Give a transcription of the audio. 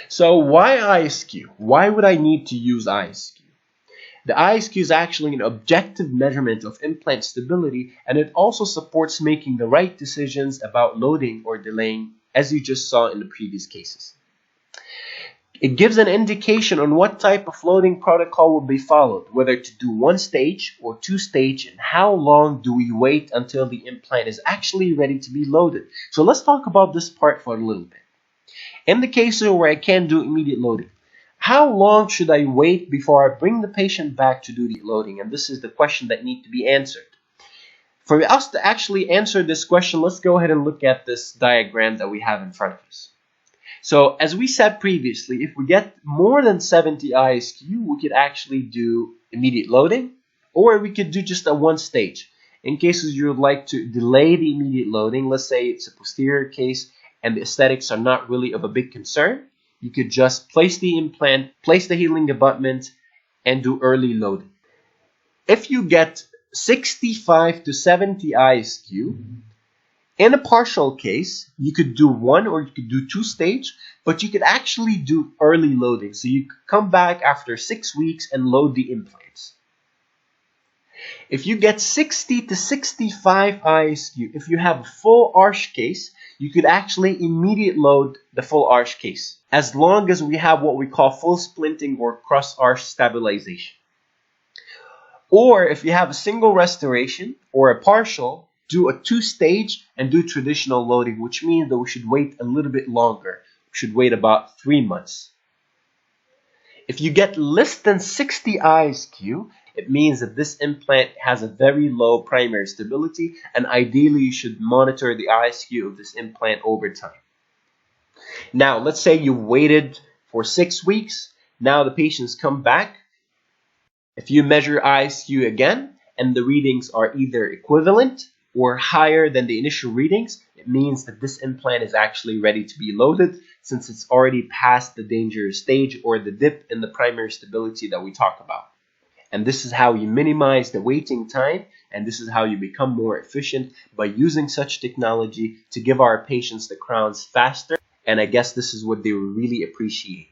So why ISQ? Why would I need to use ISQ? The ISQ is actually an objective measurement of implant stability, and it also supports making the right decisions about loading or delaying, as you just saw in the previous cases. It gives an indication on what type of loading protocol will be followed, whether to do one stage or two stage, and how long do we wait until the implant is actually ready to be loaded. So let's talk about this part for a little bit. In the cases where I can't do immediate loading, how long should I wait before I bring the patient back to do the loading? And this is the question that needs to be answered. For us to actually answer this question, let's go ahead and look at this diagram that we have in front of us. So as we said previously, if we get more than 70 ISQ, we could actually do immediate loading, or we could do just a one stage. In cases you would like to delay the immediate loading, let's say it's a posterior case and the aesthetics are not really of a big concern, you could just place the implant, place the healing abutment, and do early loading. If you get 65 to 70 ISQ, in a partial case, you could do one or you could do two stage, but you could actually do early loading. So you could come back after 6 weeks and load the implants. If you get 60 to 65 ISQ, if you have a full arch case, you could actually immediate load the full arch case, as long as we have what we call full splinting or cross arch stabilization. Or if you have a single restoration or a partial, do a two stage and do traditional loading, which means that we should wait a little bit longer. We should wait about 3 months. If you get less than 60 ISQ, it means that this implant has a very low primary stability, and ideally you should monitor the ISQ of this implant over time. Now, let's say you waited for 6 weeks. Now the patients come back. If you measure ISQ again and the readings are either equivalent or higher than the initial readings, it means that this implant is actually ready to be loaded, since it's already past the dangerous stage or the dip in the primary stability that we talk about. And this is how you minimize the waiting time, and this is how you become more efficient by using such technology to give our patients the crowns faster. And I guess this is what they will really appreciate.